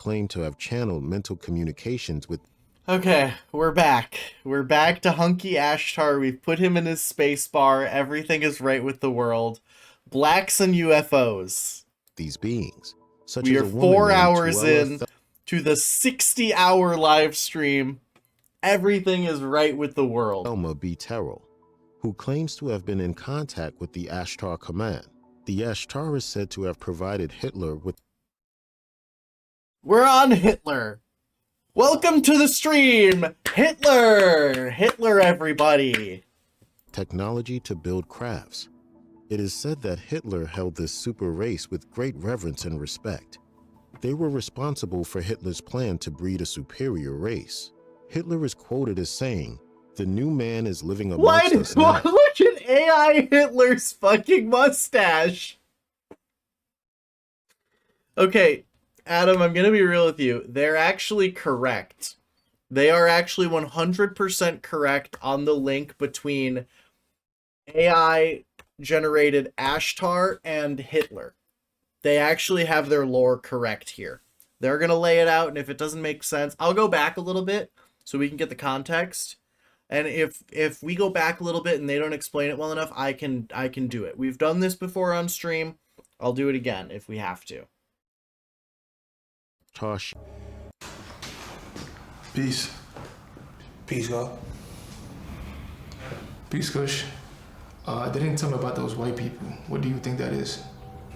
claim to have channeled mental communications with... Okay, we're back. We're back to Hunky Ashtar. We've put him in his space bar. Everything is right with the world. Blacks and UFOs. these beings. Such We as are a woman 4 named hours in to the 60-hour live stream. Everything is right with the world. Thelma B. Terrell, who claims to have been in contact with the Astar command. The Astar is said to have provided Hitler with... We're on Hitler. Welcome to the stream, Hitler! Hitler, everybody! technology to build crafts. It is said that Hitler held this super race with great reverence and respect. They were responsible for Hitler's plan to breed a superior race. Hitler is quoted as saying, "The new man is living amongst us now." Look at AI Hitler's fucking mustache! Okay, Adam, I'm gonna be real with you. They're actually correct. They are actually 100% correct on the link between AI-generated Ashtar and Hitler. They actually have their lore correct here. They're gonna lay it out, and if it doesn't make sense, I'll go back a little bit so we can get the context. And if we go back a little bit and they don't explain it well enough, I can do it. We've done this before on stream. I'll do it again if we have to. Tosh. Peace. Peace, God. Peace, Kush. They didn't tell me about those white people. What do you think that is?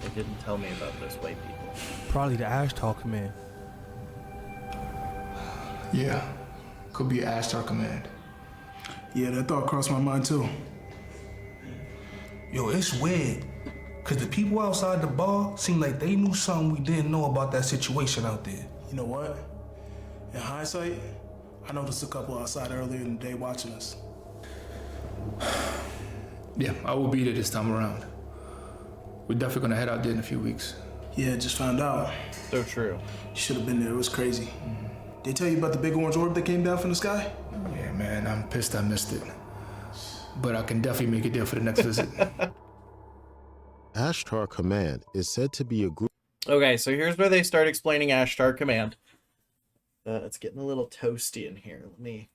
They didn't tell me about those white people. Probably the Ashtar command. Yeah, could be Astar command. Yeah, that thought crossed my mind too. Yo, it's weird. Cause the people outside the bar seem like they knew something we didn't know about that situation out there. You know what? In hindsight, I noticed a couple outside earlier in the day watching us. Yeah, I will be there this time around. We're definitely gonna head out there in a few weeks. Yeah, just found out. So true. Should have been there, it was crazy. They tell you about the big orange orb that came down from the sky? Yeah, man, I'm pissed I missed it. But I can definitely make it there for the next visit. Ashtar Command is said to be a group... Okay, so here's where they start explaining Ashtar Command. It's getting a little toasty in here. Let me...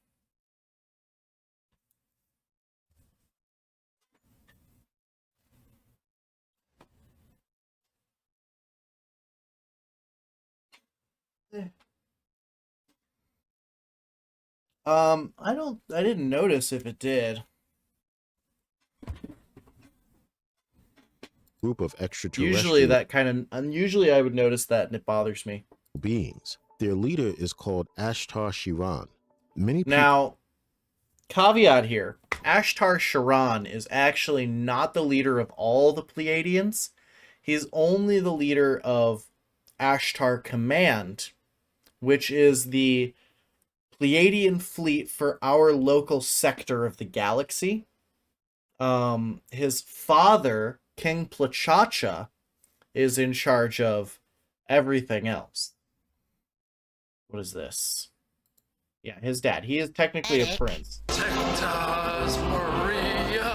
I didn't notice if it did. Group of extraterrestrial... Usually that kind of... Usually I would notice that and it bothers me. ...beings. Their leader is called Ashtar Shiran. Many people... Now, caveat here. Ashtar Shiran is actually not the leader of all the Pleiadians. He's only the leader of Ashtar Command, which is the Pleiadian fleet for our local sector of the galaxy. His father, King Plachacha, is in charge of everything else. What is this? Yeah, his dad. He is technically a prince. Tectas Maria,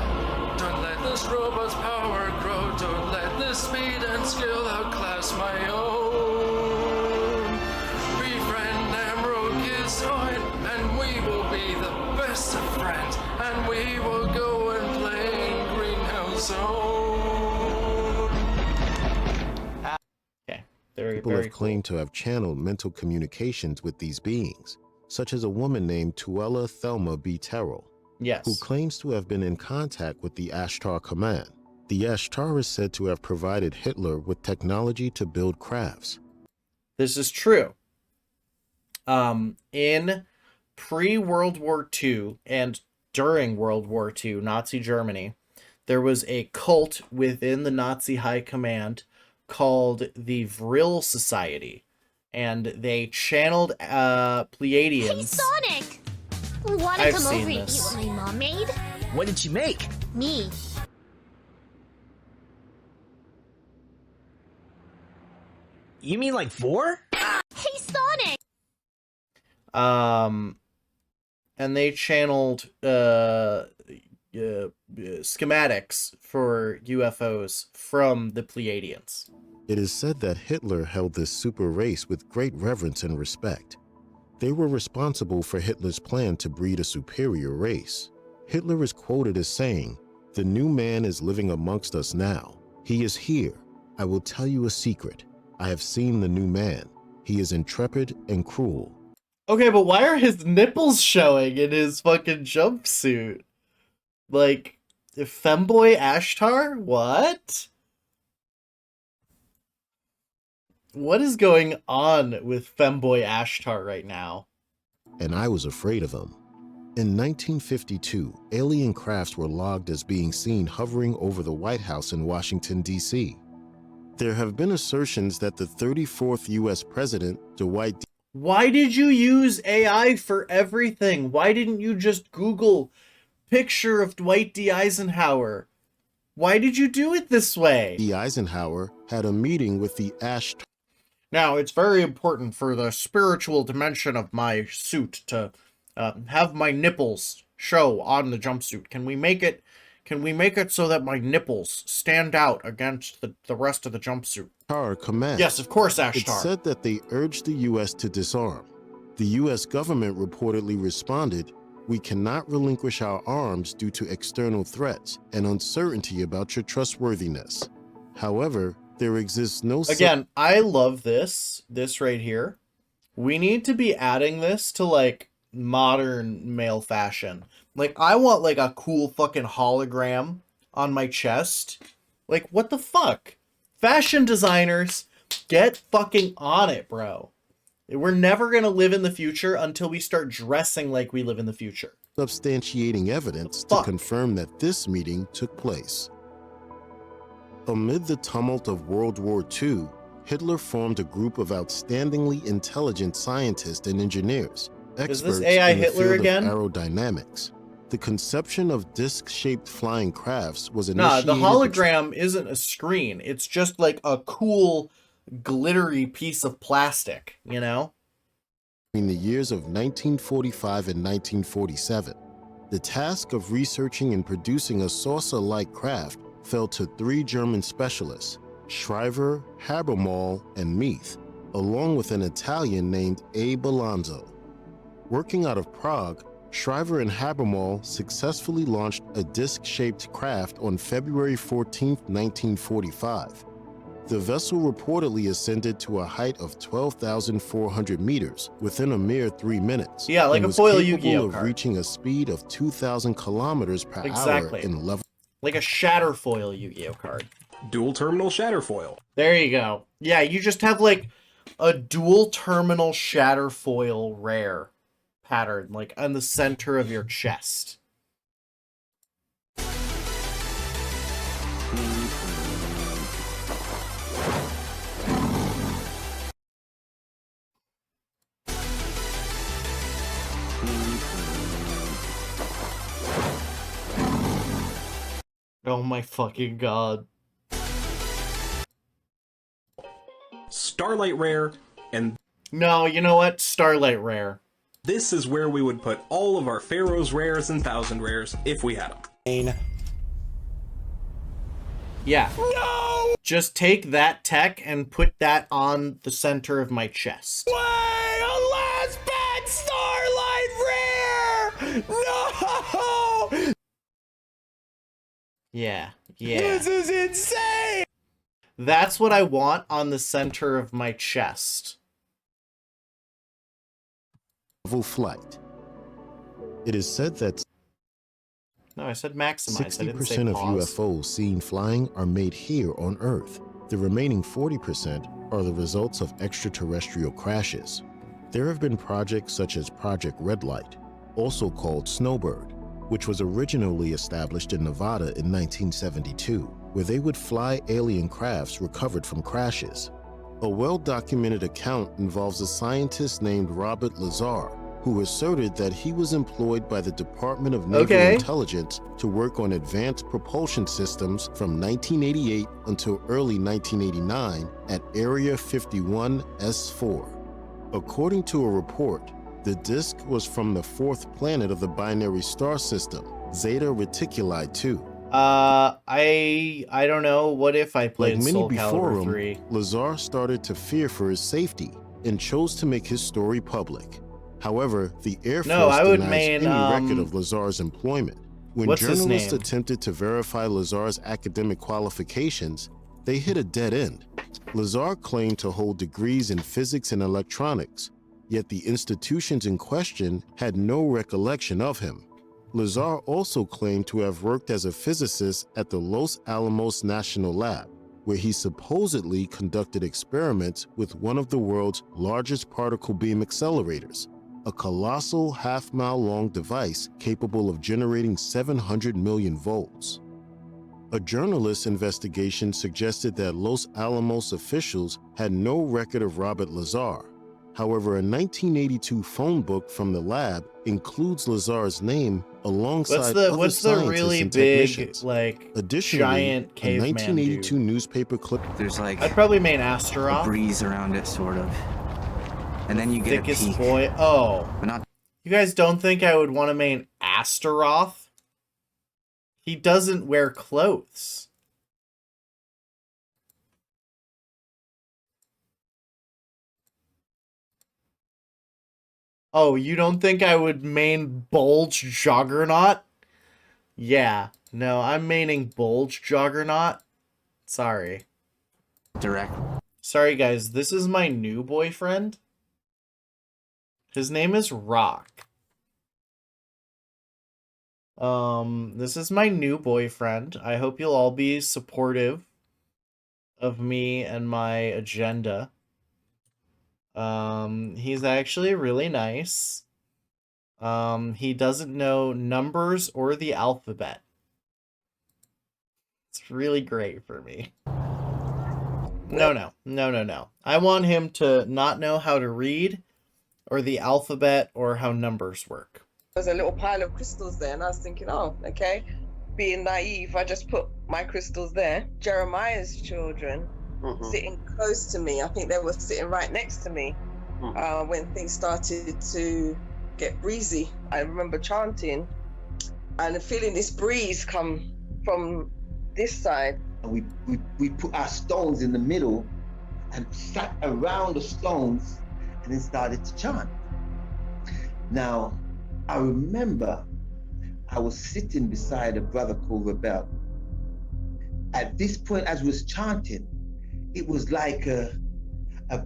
don't let this robot's power grow. Don't let this speed and skill outclass my own. Befriend Diemiruaye and we will be the best of friends. And we will go and play in Greenhouse Zone. Okay, very, People very have claimed to have channeled mental communications with these beings, such as a woman named Tuella Thelma B. Terrell, yes, who claims to have been in contact with the Ashtar Command. The Ashtar is said to have provided Hitler with technology to build crafts. This is true. In pre-World War II and during World War II, Nazi Germany, there was a cult within the Nazi High Command called the Vril Society, and they channeled Pleiadians. Hey, Sonic! Wanna I've come seen over and eat this. what my mom made? What did she make? Me. You mean like 4? Hey, Sonic! And they channeled schematics for UFOs from the Pleiadians. It is said that Hitler held this super race with great reverence and respect. They were responsible for Hitler's plan to breed a superior race. Hitler is quoted as saying, "The new man is living amongst us now. He is here. I will tell you a secret. I have seen the new man. He is intrepid and cruel." Okay, but why are his nipples showing in his fucking jumpsuit? Like, femboy Ashtar? What? What is going on with femboy Ashtar right now? And I was afraid of him. In 1952, alien crafts were logged as being seen hovering over the White House in Washington, D.C. There have been assertions that the 34th U.S. President, Dwight D. Why did you use AI for everything? Why didn't you just Google picture of Dwight D. Eisenhower? Why did you do it this way? Eisenhower had a meeting with the Astar. Now, it's very important for the spiritual dimension of my suit to have my nipples show on the jumpsuit. Can we make it so that my nipples stand out against the rest of the jumpsuit? Command. Yes, of course, Ashtar. It said that they urged the U.S. to disarm. The U.S. government reportedly responded, "We cannot relinquish our arms due to external threats and uncertainty about your trustworthiness." However, there exists no... Again, I love this right here. We need to be adding this to, like, modern male fashion. Like, I want, like, a cool fucking hologram on my chest. Like, what the fuck? Fashion designers, get fucking on it, bro. We're never gonna live in the future until we start dressing like we live in the future. Substantiating evidence to confirm that this meeting took place. Amid the tumult of World War II, Hitler formed a group of outstandingly intelligent scientists and engineers, experts AI in the Hitler field again? of aerodynamics. The conception of disc-shaped flying crafts was initiated... Nah, the hologram isn't a screen. It's just like a cool, glittery piece of plastic, you know? In the years of 1945 and 1947, the task of researching and producing a saucer-like craft fell to 3 German specialists, Schreiber, Habermal, and Meath, along with an Italian named A. Balanzo. Working out of Prague, Schreiber and Habermal successfully launched a disc-shaped craft on February 14, 1945. The vessel reportedly ascended to a height of 12,400 meters within a mere 3 minutes. Yeah, like and a was foil capable Yu-Gi-Oh of card. reaching a speed of 2,000 kilometers per hour in level. Like a Shatterfoil Yu-Gi-Oh card. Dual terminal Shatterfoil. There you go. Yeah, you just have like a dual terminal Shatterfoil rare pattern, like on the center of your chest. Oh my fucking god. Starlight Rare, and... No, you know what? Starlight Rare. This is where we would put all of our Pharaoh's Rares and Thousand Rares, if we had them. Yeah. No! Just take that tech and put that on the center of my chest. Wait, a last bad Starlight Rare! No! Yeah, yeah. This is insane! That's what I want on the center of my chest. Flight. It is said that No, I said maximize. 60% of UFOs seen flying are made here on Earth. The remaining 40% are the results of extraterrestrial crashes. There have been projects such as Project Red Light, also called Snowbird, which was originally established in Nevada in 1972, where they would fly alien crafts recovered from crashes. A well-documented account involves a scientist named Robert Lazar, who asserted that he was employed by the Department of Naval Intelligence to work on advanced propulsion systems from 1988 until early 1989 at Area 51S4. According to a report, the disk was from the 4th planet of the binary star system, Zeta Reticuli 2. I don't know. What if I played Like many Soul before Calibur him, 3? Lazar started to fear for his safety and chose to make his story public. However, the Air Force No, I would denies main, any record of Lazar's employment. When what's his journalists name? attempted to verify Lazar's academic qualifications, they hit a dead end. Lazar claimed to hold degrees in physics and electronics, yet the institutions in question had no recollection of him. Lazar also claimed to have worked as a physicist at the Los Alamos National Lab, where he supposedly conducted experiments with one of the world's largest particle beam accelerators, a colossal half-mile-long device capable of generating 700 million volts. A journalist's investigation suggested that Los Alamos officials had no record of Robert Lazar. However, a 1982 phone book from the lab includes Lazar's name alongside other what's the scientists really and big, technicians. like, Additionally, giant a caveman 1982 dude? newspaper clip. There's like I'd probably main a Astaroth. breeze around it, sort of. And then you get a Thickest peak. boy. Oh. But not You guys don't think I would want to main Astaroth? He doesn't wear clothes. Oh, you don't think I would main Bulge Juggernaut? Yeah. No, I'm maining Bulge Juggernaut. Sorry. direct. Sorry, guys. This is my new boyfriend. His name is Rock. This is my new boyfriend. I hope you'll all be supportive of me and my agenda. He's actually really nice. He doesn't know numbers or the alphabet. It's really great for me. No. I want him to not know how to read or the alphabet or how numbers work. There's a little pile of crystals there, and I was thinking, oh, okay. Being naive, I just put my crystals there. Jeremiah's children sitting close to me. I think they were sitting right next to me when things started to get breezy. I remember chanting and feeling this breeze come from this side. And we put our stones in the middle and sat around the stones and then started to chant. Now, I remember I was sitting beside a brother called Rebel. At this point, as we was chanting, it was like a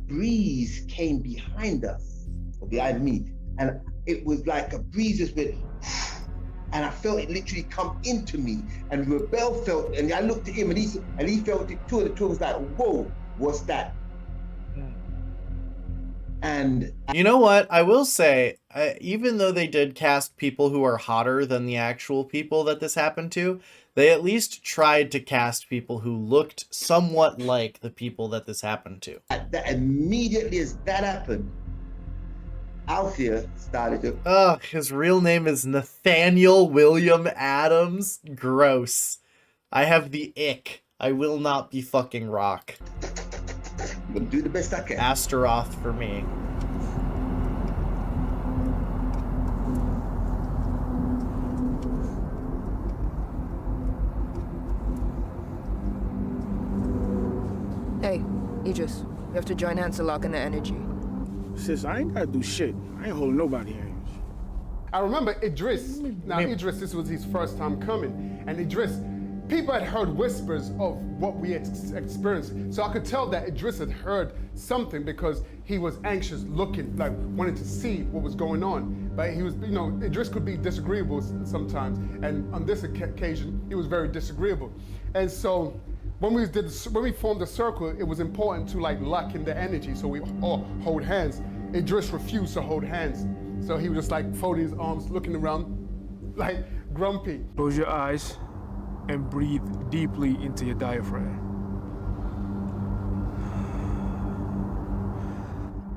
breeze came behind us, or behind me, and it was like a breeze just went, and I felt it literally come into me, and Rebel felt, and I looked at him, and he felt it too, and the two was like, whoa, what's that? And you know what? I will say, even though they did cast people who are hotter than the actual people that this happened to, they at least tried to cast people who looked somewhat like the people that this happened to. That immediately as that happened, Althea started to... his real name is Nathaniel William Adams. Gross. I have the ick. I will not be fucking Rock. I'm gonna do the best I can. Astaroth for me. Hey, Idris, you have to join Hanselok in the energy. Sis, I ain't gotta do shit. I ain't holding nobody hands. I remember Idris. Now, Idris, this was his first time coming. And Idris, people had heard whispers of what we had experienced. So I could tell that Idris had heard something because he was anxious, looking, like wanting to see what was going on. But he was, you know, Idris could be disagreeable sometimes. And on this occasion, he was very disagreeable. And so when we formed a circle, it was important to like lock in the energy. So we all hold hands. Idris refused to hold hands. So he was just like folding his arms, looking around, like grumpy. Close your eyes and breathe deeply into your diaphragm.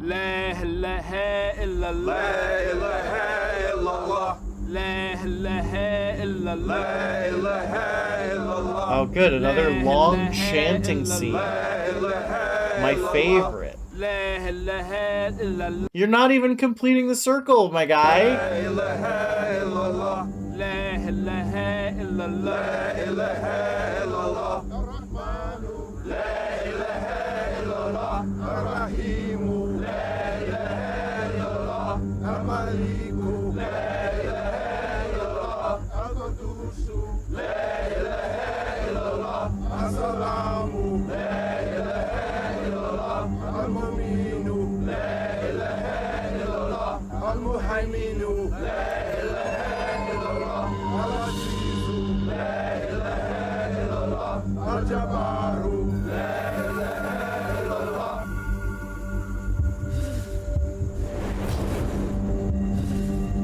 La ilaha illallah. La ilaha illallah. La ilaha illallah. La ilaha illallah. Oh, good. Another long chanting scene. My favorite. You're not even completing the circle, my guy.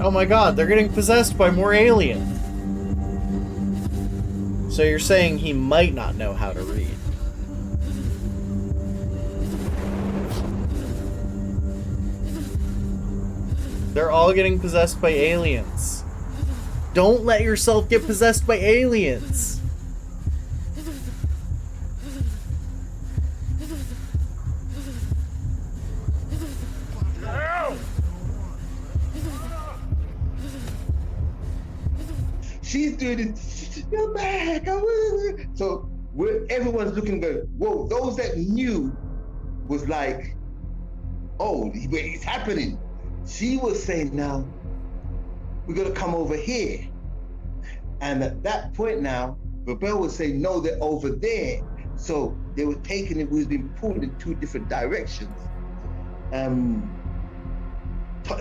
Oh my god, they're getting possessed by more alien. So you're saying he might not know how to read. They're all getting possessed by aliens. Don't let yourself get possessed by aliens. She's doing it. You're back. So everyone's looking, going, whoa. Those that knew was like, oh, it's happening. She was saying, now, we're going to come over here. And at that point now, Rebel was saying, no, they're over there. So they were taking it, we was being pulled in two different directions.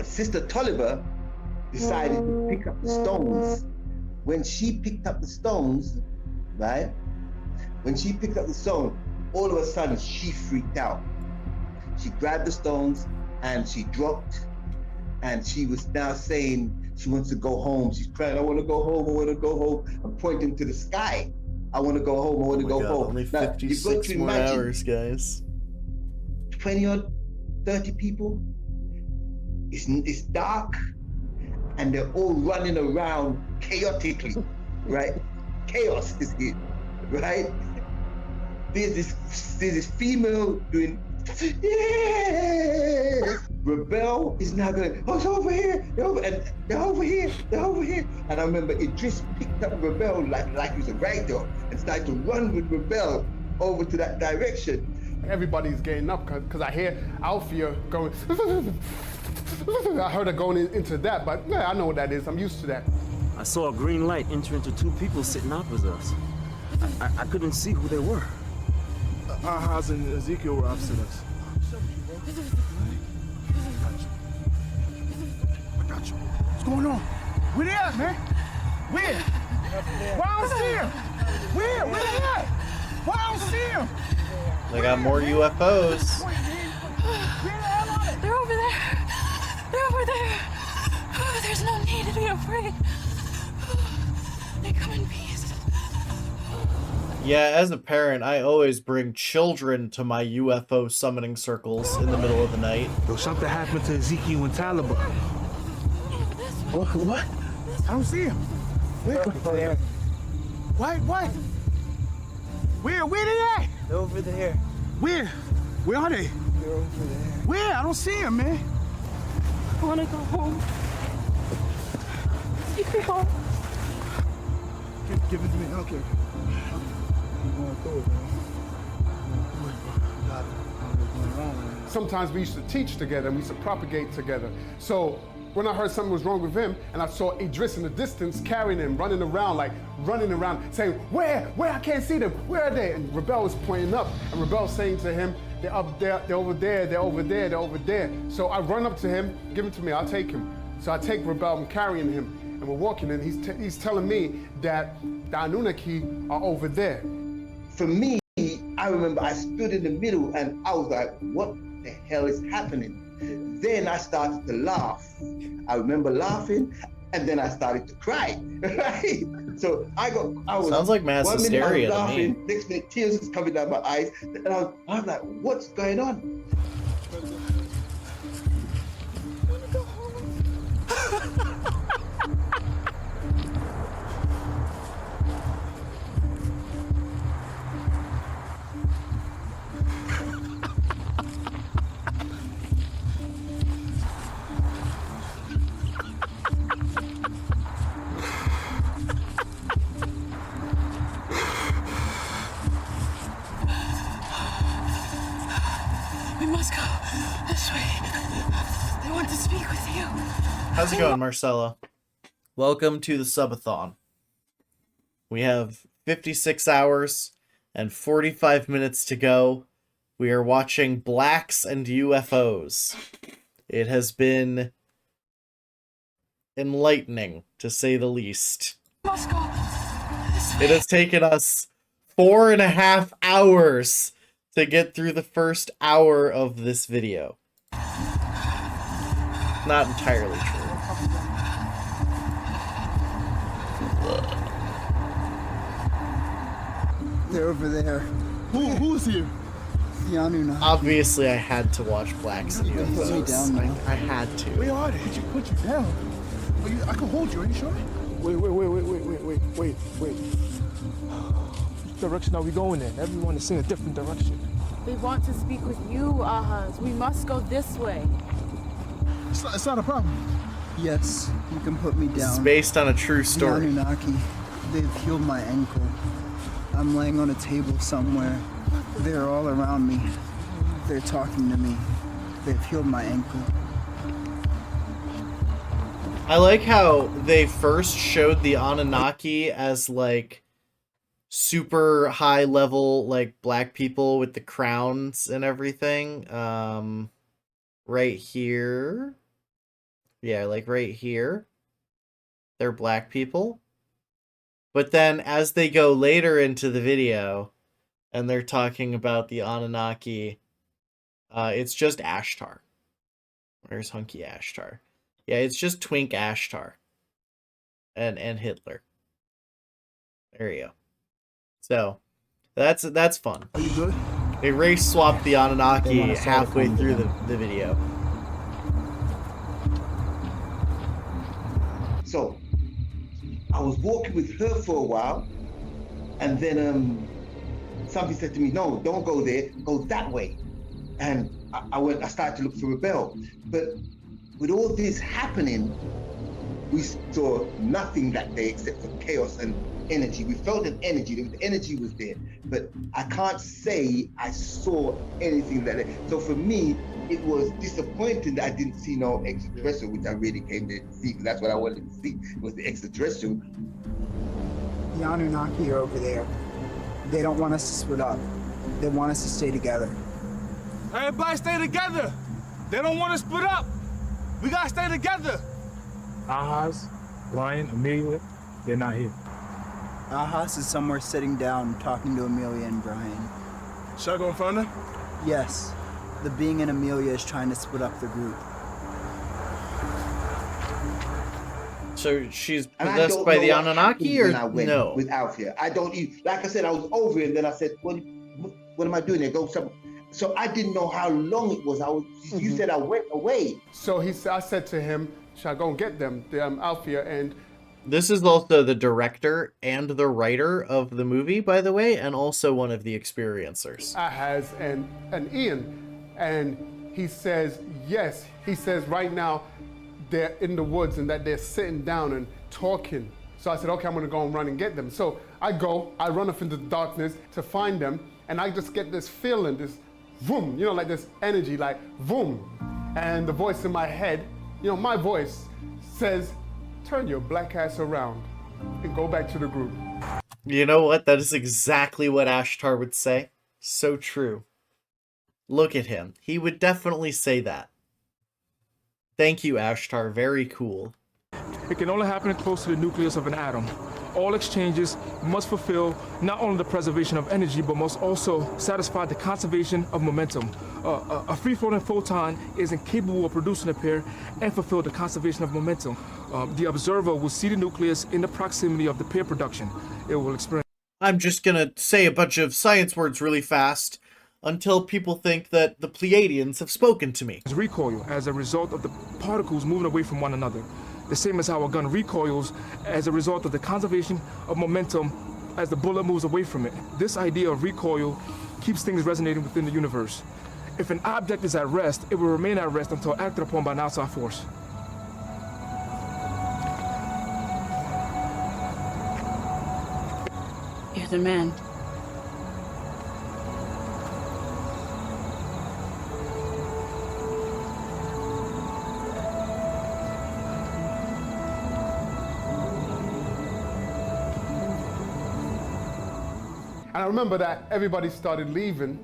Sister Tolliver decided to pick up the stones. When she picked up the stones, right? When she picked up the stone, all of a sudden she freaked out. She grabbed the stones and she dropped. And she was now saying she wants to go home. She's crying, I want to go home, I want to go home. I'm pointing to the sky. I want to go home, I want to go home. Only 56 more hours, guys. 20 or 30 people. It's dark. And they're all running around chaotically, right? Chaos is here, right? There's this female doing, yeah! Rebel is now going, oh, it's over here, and they're over here, they're over here. And I remember Idris picked up Rebel like he was a rag doll and started to run with Rebel over to that direction. Everybody's getting up because I hear Alfia going, I heard her going into that, but yeah, I know what that is. I'm used to that. I saw a green light enter into two people sitting opposite us. I couldn't see who they were. Ahaz and Ezekiel were opposite us. I got you. What's going on? Where they at, man? Where? Why I don't see him? Where they at? Why I don't see him? They got more UFOs. They're over there. They're over there. Oh, there's no need to be afraid. They come in peace. Yeah, as a parent, I always bring children to my UFO summoning circles in the middle of the night. Yo, something happened to Ezekiel and Taliban. What? I don't see him. Where? What? Where they at? They're over there. Where? Where are they? They're over there. Where? I don't see him, man. I want to go home. Take me home. Give it to me. Okay. I'm going through it, man. Sometimes we used to teach together and we used to propagate together. So when I heard something was wrong with him and I saw Idris in the distance carrying him, running around, saying, where? I can't see them. Where are they? And Rebel was pointing up and Rebel was saying to him, they're up there, they're over there, they're over there, they're over there. So I run up to him, give him to me, I'll take him. So I take Rebel, I'm carrying him, and we're walking, and he's telling me that the Annunaki are over there. For me, I remember I stood in the middle and I was like, what the hell is happening? Then I started to laugh. I remember laughing, and then I started to cry, right? So I was sounds like mass hysteria to me. Next minute, tears was coming down my eyes, and I was like, what's going on? We must go this way. They want to speak with you. How's it going, Marcella? Welcome to the Sub-A-Thon. We have 56 hours and 45 minutes to go. We are watching Blacks and UFOs. It has been enlightening, to say the least. Must go this way. It has taken us 4.5 hours to get through the first hour of this video. Not entirely true. They're over there. Who's here? The Annunaki. Obviously, I had to watch Blacks and Put me UFOs. down now. I had to. Where are they? Put you down. I can hold you. Are you sure? Wait. Which direction are we going in? Everyone is in a different direction. They want to speak with you, Ahas. We must go this way. It's not a problem. Yes, you can put me down. It's based on a true story. The Annunaki, they've healed my ankle. I'm laying on a table somewhere. They're all around me. They're talking to me. They've healed my ankle. I like how they first showed the Anunnaki as like super high level, like black people with the crowns and everything. Right here. Yeah, like right here. They're black people. But then as they go later into the video and they're talking about the Anunnaki, it's just Astar. Where's Hunky Astar? Yeah, it's just Twink Astar. And Hitler. There you go. So, that's fun. Are you good? They race swapped the Anunnaki halfway through the video. So, I was walking with her for a while, and then somebody said to me, no, don't go there, go that way. And I started to look for a bell. But with all this happening, we saw nothing that day except for chaos and energy. We felt an energy, the energy was there, but I can't say I saw anything that day. So for me, it was disappointing that I didn't see no extraterrestrial, which I really came there to see, because that's what I wanted to see, was the extraterrestrial. The Anunnaki are over there. They don't want us to split up. They want us to stay together. Everybody stay together. They don't want to split up. We gotta stay together. Ahas, Brian, Amelia, they're not here. Ahas is somewhere sitting down talking to Amelia and Brian. Should I go in front of them? Yes. The being in Amelia is trying to split up the group. So she's possessed by the Anunnaki, or no? With Alfia, I don't even, like I said, I was over it, and then I said, what am I doing there? Go somewhere. So I didn't know how long it was. You said I went away. So I said to him, should I go and get them, Alfia, and... This is also the director and the writer of the movie, by the way, and also one of the experiencers. Ahaz and Ian, and he says, yes. He says right now they're in the woods and that they're sitting down and talking. So I said, okay, I'm gonna go and run and get them. So I run off into the darkness to find them, and I just get this feeling, this vroom, like this energy, like vroom. And the voice in my head, my voice says, turn your black ass around and go back to the group. You know what? That is exactly what Astar would say. So true. Look at him. He would definitely say that. Thank you, Astar. Very cool. It can only happen close to the nucleus of an atom. All exchanges must fulfill not only the preservation of energy, but must also satisfy the conservation of momentum. A free-floating photon is incapable of producing a pair and fulfill the conservation of momentum. The observer will see the nucleus in the proximity of the pair production. It will experience... I'm just gonna say a bunch of science words really fast until people think that the Pleiadians have spoken to me. Recoil as a result of the particles moving away from one another. The same as how a gun recoils as a result of the conservation of momentum as the bullet moves away from it. This idea of recoil keeps things resonating within the universe. If an object is at rest, it will remain at rest until acted upon by an outside force. You're the man. And I remember that everybody started leaving.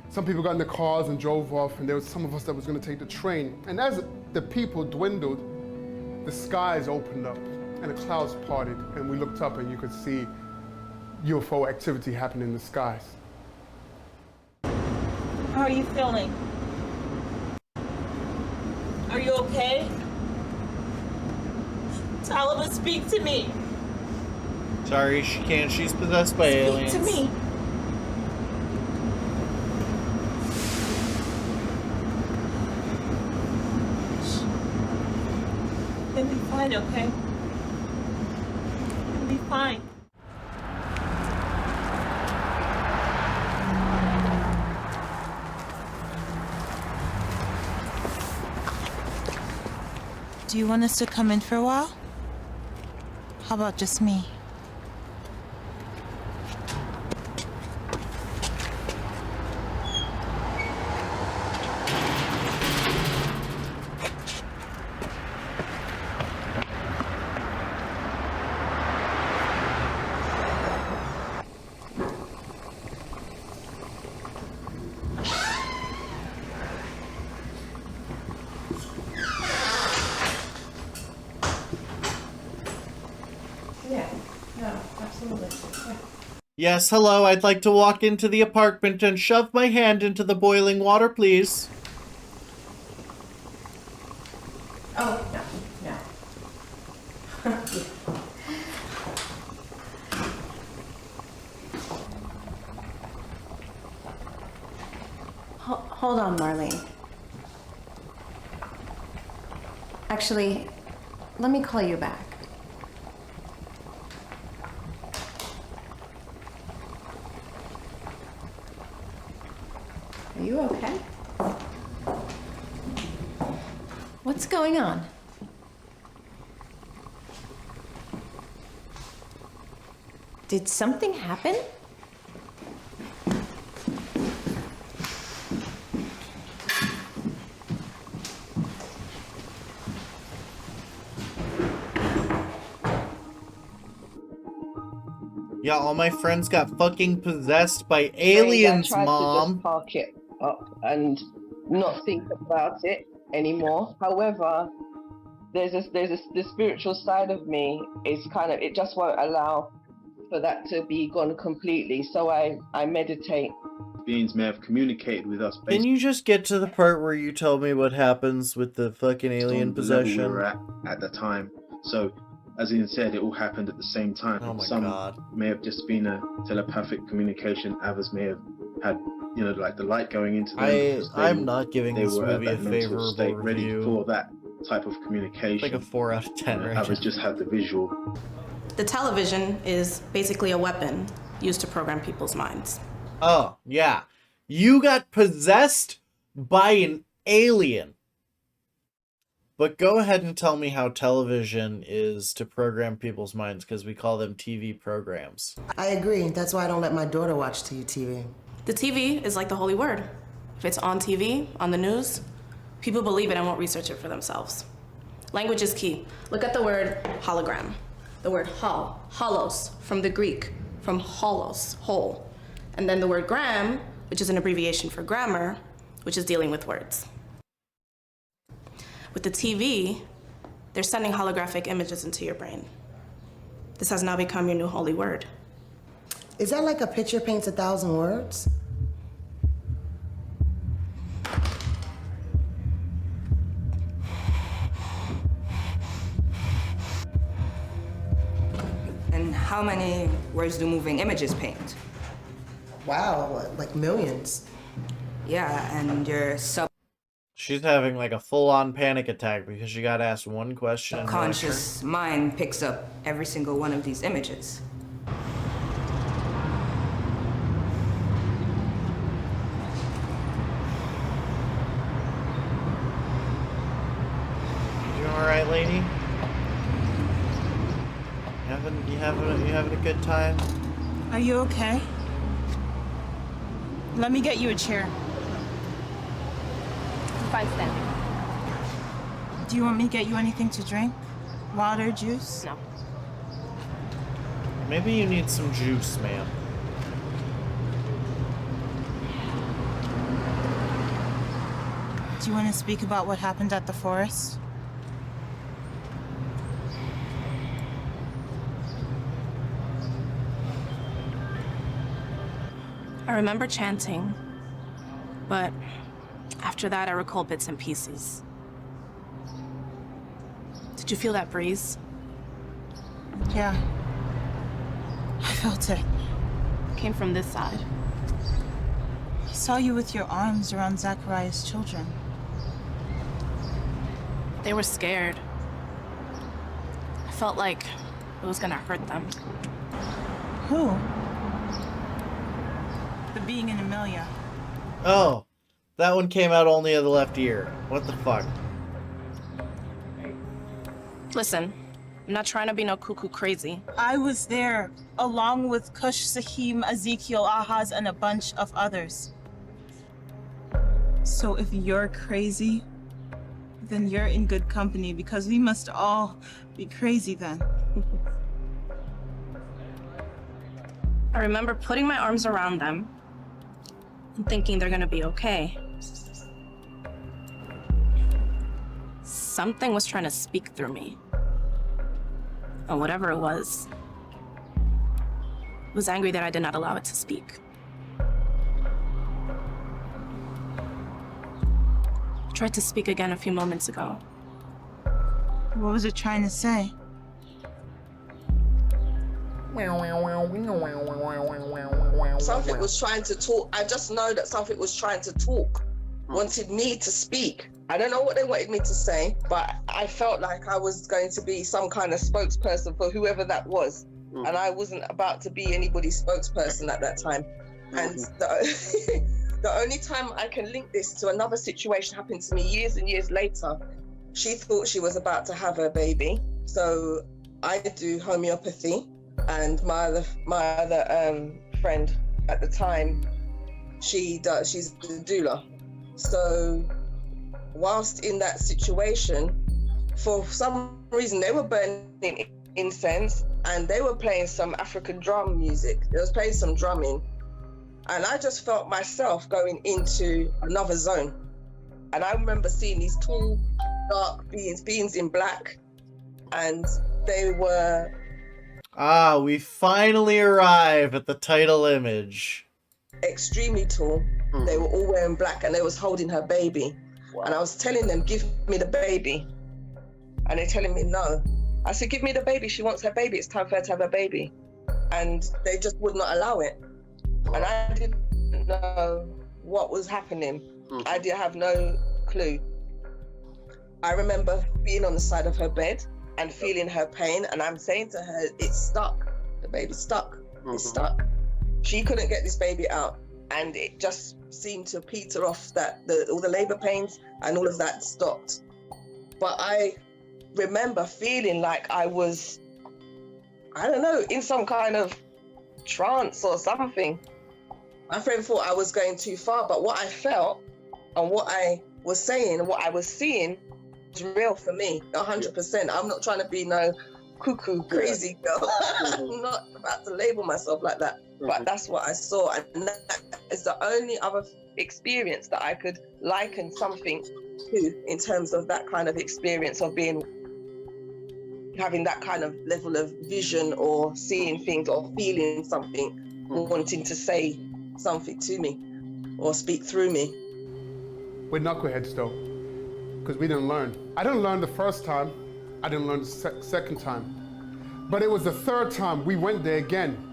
Some people got in the cars and drove off, and there was some of us that was going to take the train. And as the people dwindled, the skies opened up and the clouds parted, and we looked up and you could see UFO activity happening in the skies. How are you feeling? Are you okay? Talibah, speak to me. Sorry, she can't. She's possessed by aliens. Speak to me. You'll be fine, okay? You'll be fine. Do you want us to come in for a while? How about just me? Yes, hello, I'd like to walk into the apartment and shove my hand into the boiling water, please. Oh, no, no. Hold on, Marlene. Actually, let me call you back. Are you okay? What's going on? Did something happen? Yeah, all my friends got fucking possessed by aliens, I tried Mom. to just park it up and not think about it anymore. However, the spiritual side of me is it just won't allow for that to be gone completely. So I meditate. Beings may have communicated with us. Can you just get to the part where you tell me what happens with the fucking alien possession? We were at the time. So, as Ian said, it all happened at the same time. Oh my Some God. may have just been a telepathic communication. Others may have had, like the light going into them. I'm not giving this were movie a at that mental favorable state ready review. for that type of communication. Like a 4 out of 10 right Others now. just have the visual. The television is basically a weapon used to program people's minds. Oh, yeah. You got possessed by an alien. But go ahead and tell me how television is to program people's minds, because we call them TV programs. I agree. That's why I don't let my daughter watch TV. The TV is like the holy word. If it's on TV, on the news, people believe it and won't research it for themselves. Language is key. Look at the word hologram. The word holos, from the Greek, from holos, whole. And then the word gram, which is an abbreviation for grammar, which is dealing with words. With the TV, they're sending holographic images into your brain. This has now become your new holy word. Is that like a picture paints 1,000 words? And how many words do moving images paint? Wow, like millions. Yeah, and your She's having like a full-on panic attack because she got asked one question. and no answer. subconscious mind picks up every single one of these images. You all right, lady? You having a good time? Are you okay? Let me get you a chair. I'm fine standing. Do you want me to get you anything to drink? Water, juice? No. Maybe you need some juice, ma'am. Do you want to speak about what happened at the forest? I remember chanting, but after that, I recall bits and pieces. Did you feel that breeze? Yeah. I felt it. It came from this side. I saw you with your arms around Zachariah's children. They were scared. felt like it was gonna hurt them. Who? The being in Amelia. Oh, that one came out only of the left ear. What the fuck? Listen, I'm not trying to be no cuckoo crazy. I was there, along with Kush, Sahim, Ezekiel, Ahaz, and a bunch of others. So if you're crazy, then you're in good company, because we must all be crazy then. I remember putting my arms around them and thinking they're gonna be okay. Something was trying to speak through me. And whatever it was angry that I did not allow it to speak. I tried to speak again a few moments ago. What was it trying to say? Something was trying to talk. I just know that something was trying to talk, wanted me to speak. I don't know what they wanted me to say, but I felt like I was going to be some kind of spokesperson for whoever that was. And I wasn't about to be anybody's spokesperson at that time. And the only time I can link this to another situation happened to me years and years later. She thought she was about to have her baby. So I do homeopathy, and my other friend at the time, she's the doula. So whilst in that situation, for some reason they were burning incense and they were playing some African drum music. They was playing some drumming, and I just felt myself going into another zone. And I remember seeing these tall, dark beings in black, and they were... Ah, we finally arrive at the title image. Extremely tall. They were all wearing black, and they was holding her baby. Wow. And I was telling them, give me the baby. And they're telling me no. I said, give me the baby. She wants her baby. It's time for her to have a baby. And they just would not allow it. And I didn't know what was happening. I did have no clue. I remember being on the side of her bed and feeling her pain. And I'm saying to her, it's stuck. The baby's stuck. It's stuck. She couldn't get this baby out. And it just seemed to peter off, that all the labor pains and all of that stopped. But I remember feeling like I was, I don't know, in some kind of trance or something. My friend thought I was going too far, but what I felt and what I was saying and what I was seeing was real for me, 100%. I'm not trying to be no cuckoo crazy girl. I'm not about to label myself like that, but that's what I saw. And that is the only other experience that I could liken something to, in terms of that kind of experience of having that kind of level of vision or seeing things or feeling something, wanting to say something to me or speak through me. We're knuckleheads though, because we didn't learn. I didn't learn the first time, I didn't learn the second time. But it was the third time we went there again.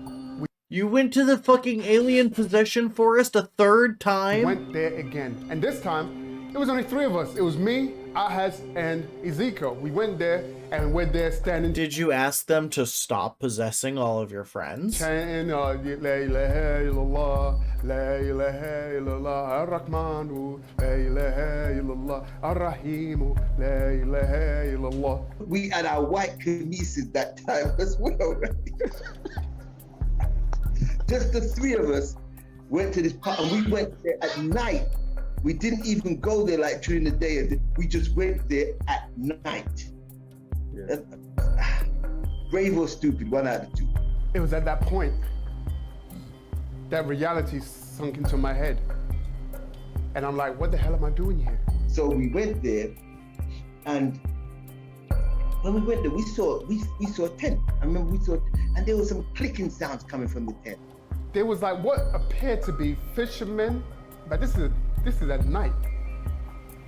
You went to the fucking alien possession forest a third time? Went there again. And this time, it was only 3 of us. It was me, Ahaz, and Ezekiel. We went there, and we're there standing. Did you ask them to stop possessing all of your friends? Chanting, La ilaha illallah, La ilaha illallah, Ar-Rahmanu, La ilaha illallah, Ar-Rahimu, La ilaha illallah. We had our white chemises that time as well, right? Just the 3 of us went to this park, and we went there at night. We didn't even go there like during the day. We just went there at night. Yeah. Brave or stupid, one out of 2. It was at that point that reality sunk into my head. And I'm like, what the hell am I doing here? So we went there, and when we went there, we saw a tent. I remember we saw, and there was some clicking sounds coming from the tent. There was like what appeared to be fishermen, but this is at night,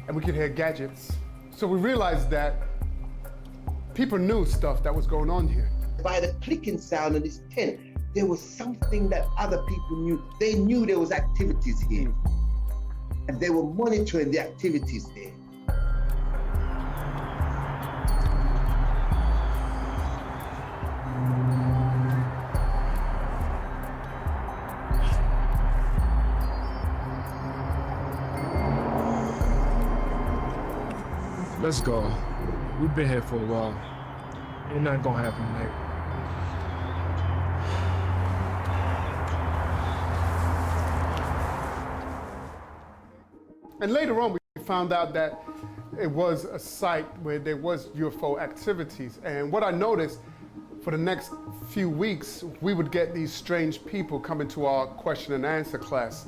and we could hear gadgets. So we realized that people knew stuff that was going on here. By the clicking sound of this tent, there was something that other people knew. They knew there was activities here, and they were monitoring the activities there. Let's go. We've been here for a while. Ain't nothing gonna happen tonight. And later on, we found out that it was a site where there was UFO activities. And what I noticed for the next few weeks, we would get these strange people coming to our question and answer class.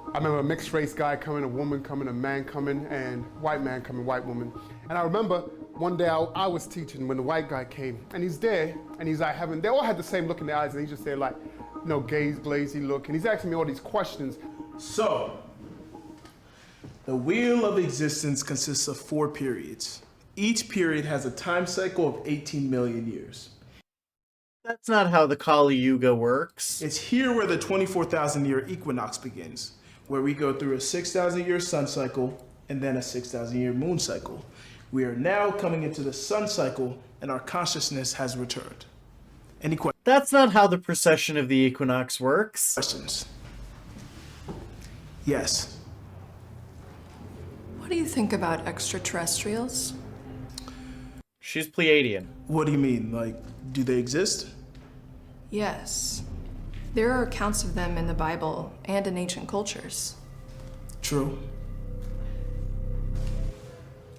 I remember a mixed race guy coming, a woman coming, a man coming, and white man coming, white woman. And I remember one day I was teaching when the white guy came, and he's there, and he's like they all had the same look in their eyes, and he's just there like, you know, glazy look, and he's asking me all these questions. So, the wheel of existence consists of 4 periods. Each period has a time cycle of 18 million years. That's not how the Kali Yuga works. It's here where the 24,000-year equinox begins, where we go through a 6,000-year sun cycle and then a 6,000-year moon cycle. We are now coming into the sun cycle and our consciousness has returned. Any questions? That's not how the precession of the equinox works. Questions? Yes. What do you think about extraterrestrials? She's Pleiadian. What do you mean? Like, do they exist? Yes. There are accounts of them in the Bible and in ancient cultures. True.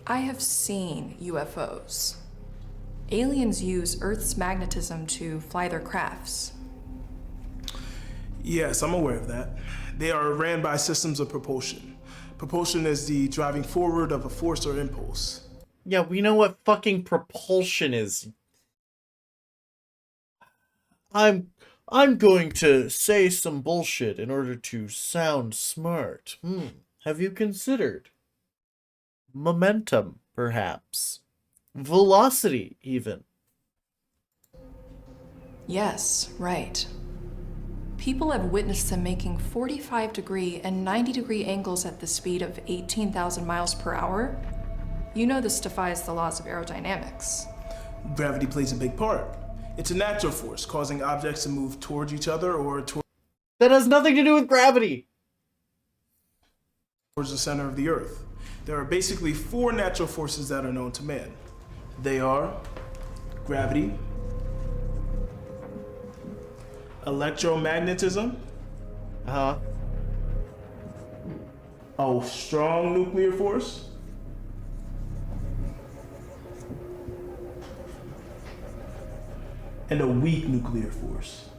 I have seen UFOs. Aliens use Earth's magnetism to fly their crafts. Yes, I'm aware of that. They are ran by systems of propulsion. Propulsion is the driving forward of a force or impulse. Yeah, we know what fucking propulsion is. I'm going to say some bullshit in order to sound smart. Have you considered momentum, perhaps? Velocity, even. Yes, right. People have witnessed them making 45-degree and 90-degree angles at the speed of 18,000 miles per hour. You know this defies the laws of aerodynamics. Gravity plays a big part. It's a natural force causing objects to move towards each other or that has nothing to do with gravity. Towards the center of the Earth. There are basically 4 natural forces that are known to man. They are gravity, electromagnetism, a strong nuclear force, and a weak nuclear force.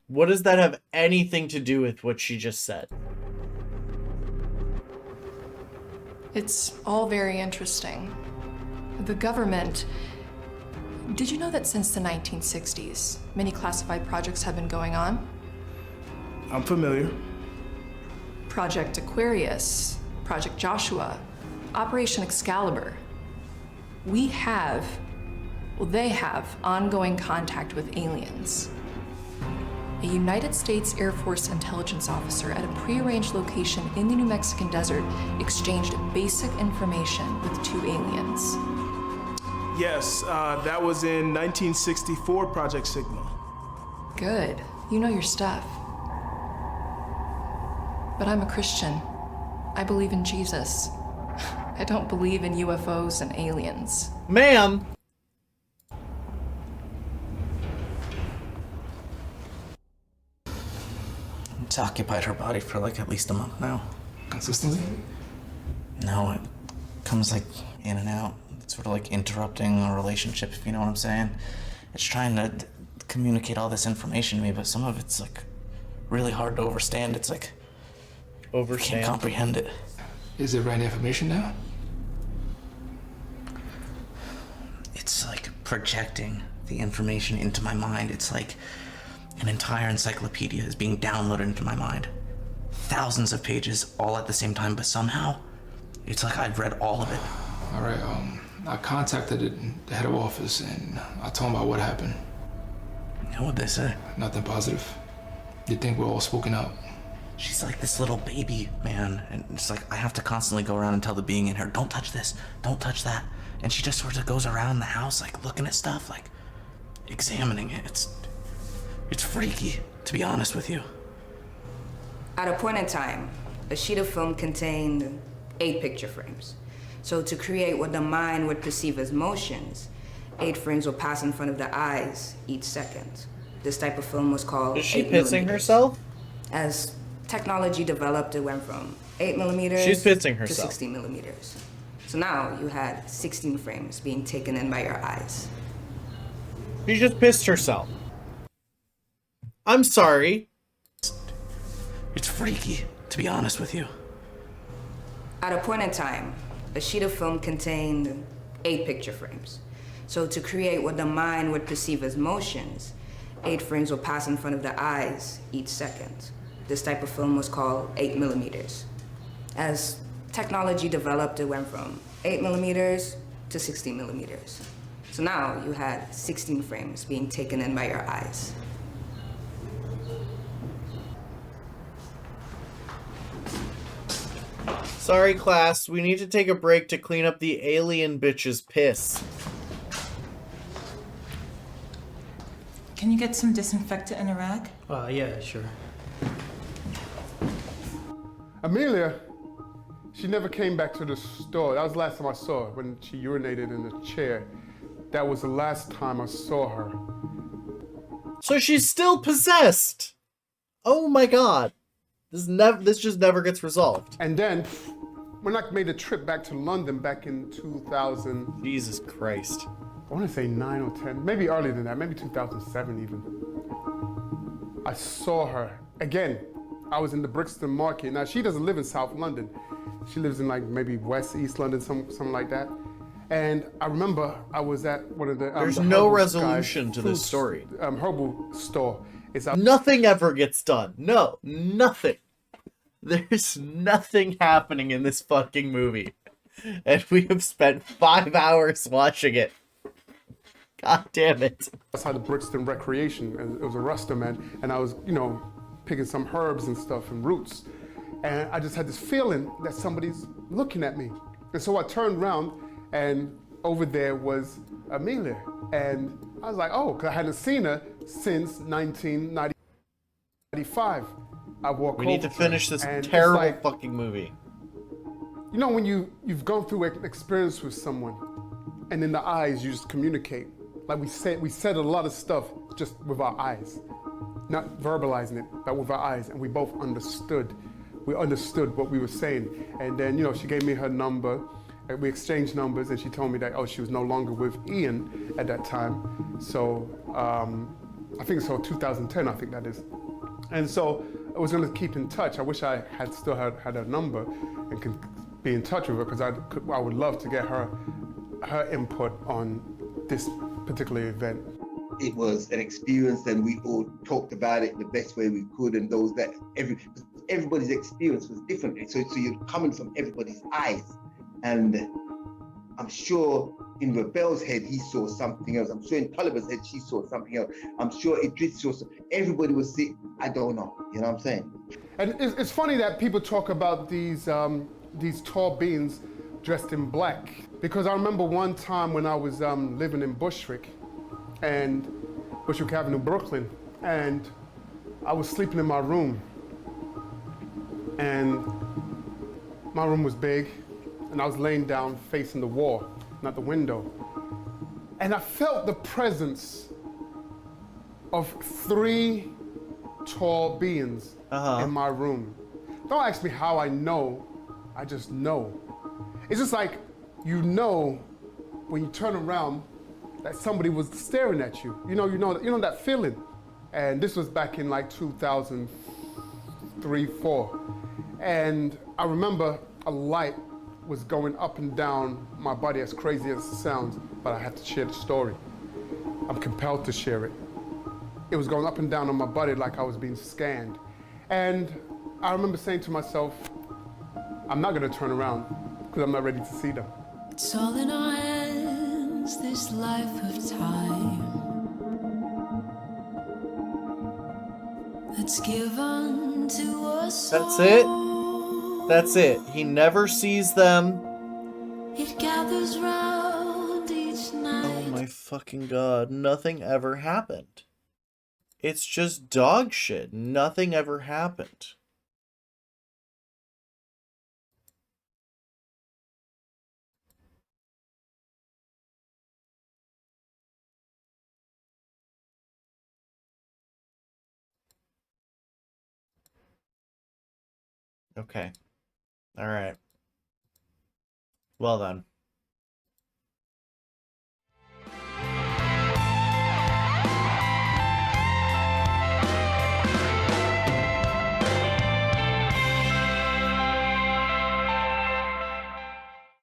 What does that have anything to do with what she just said? It's all very interesting. The government... Did you know that since the 1960s, many classified projects have been going on? I'm familiar. Project Aquarius, Project Joshua, Operation Excalibur. They have ongoing contact with aliens. A United States Air Force intelligence officer at a prearranged location in the New Mexican desert exchanged basic information with 2 aliens. Yes, that was in 1964, Project Sigma. Good. You know your stuff. But I'm a Christian. I believe in Jesus. I don't believe in UFOs and aliens. Ma'am! It's occupied her body for like at least a month now. Consistently? No, it comes like in and out. It's sort of like interrupting a relationship, if you know what I'm saying. It's trying to communicate all this information to me, but some of it's like really hard to understand. It's like I can't comprehend it. Is it right information now? It's like projecting the information into my mind. It's like an entire encyclopedia is being downloaded into my mind. Thousands of pages all at the same time, but somehow it's like I've read all of it. All right, I contacted the head of office and I told him about what happened. What'd they say? Nothing positive. They think we're all spoken out. She's like this little baby, man. And it's like I have to constantly go around and tell the being in her, don't touch this, don't touch that. And she just sort of goes around the house like looking at stuff, like examining it. It's freaky. to be honest with you. At a point in time, a sheet of film contained 8 picture frames. So to create what the mind would perceive as motions, 8 frames will pass in front of the eyes each second. This type of film was called Is she 8 pissing millimeters. herself? As technology developed, it went from 8 millimeters She's pissing to herself. 16 millimeters. So now you had 16 frames being taken in by your eyes. She just pissed herself. I'm sorry. It's freaky, to be honest with you. At a point in time, a sheet of film contained 8 picture frames. So to create what the mind would perceive as motions, 8 frames will pass in front of the eyes each second. This type of film was called 8 millimeters. As technology developed, it went from 8 millimeters to 16 millimeters. So now you had 16 frames being taken in by your eyes. Sorry, class. We need to take a break to clean up the alien bitch's piss. Can you get some disinfectant in a rag? Yeah, sure. Amelia, she never came back to the store. That was the last time I saw her, when she urinated in the chair. That was the last time I saw her. So she's still possessed. Oh my god. This just never gets resolved. And then, when I made a trip back to London back in 2000... Jesus Christ. I want to say 9 or 10, maybe earlier than that, maybe 2007 even. I saw her again. I was in the Brixton Market. Now, she doesn't live in South London. She lives in like maybe West, East London, something like that. And I remember I was at one of the... There's the no herbal resolution guys, to this story. Herbal store. Nothing ever gets done. No, nothing. There's nothing happening in this fucking movie. And we have spent 5 hours watching it. God damn it. Outside the Brixton Recreation. It was a restaurant, and I was, you know, picking some herbs and stuff and roots. And I just had this feeling that somebody's looking at me. And so I turned around, and over there was Amelia. And I was like, oh, because I hadn't seen her since 1995. I walk over. We need to finish this and terrible fucking movie. You know when you've gone through an experience with someone, and in the eyes you just communicate. Like we said a lot of stuff just with our eyes. Not verbalizing it, but with our eyes, and we both understood. We understood what we were saying. And then, you know, she gave me her number, and we exchanged numbers, and she told me that, oh, she was no longer with Ian at that time. So, I think so, 2010, I think that is. And so I was gonna keep in touch. I wish I had still had her number and could be in touch with her, because I would love to get her input on this particular event. It was an experience, and we all talked about it the best way we could, and those that everybody's experience was different. So you're coming from everybody's eyes, and I'm sure in Rebel's head he saw something else. I'm sure in Tolliver's head she saw something else. I'm sure Idris saw something. Everybody was sick. I don't know. You know what I'm saying? And it's funny that people talk about these tall beings dressed in black, because I remember one time when I was living in Bushwick Avenue, Brooklyn, and I was sleeping in my room, and my room was big, and I was laying down facing the wall, not the window, and I felt the presence of 3 tall beings in my room. Don't ask me how I know, I just know. It's just like, you know, when you turn around, that somebody was staring at you. You know that feeling. And this was back in like 2003, 4. And I remember a light was going up and down my body, as crazy as it sounds, but I had to share the story. I'm compelled to share it. It was going up and down on my body like I was being scanned. And I remember saying to myself, I'm not gonna turn around, because I'm not ready to see them. It's all in our hands, this life of time that's given to us. That's it? That's it. He never sees them. It gathers round each night. Oh my fucking god. Nothing ever happened. It's just dog shit. Nothing ever happened. Okay. All right. Well then.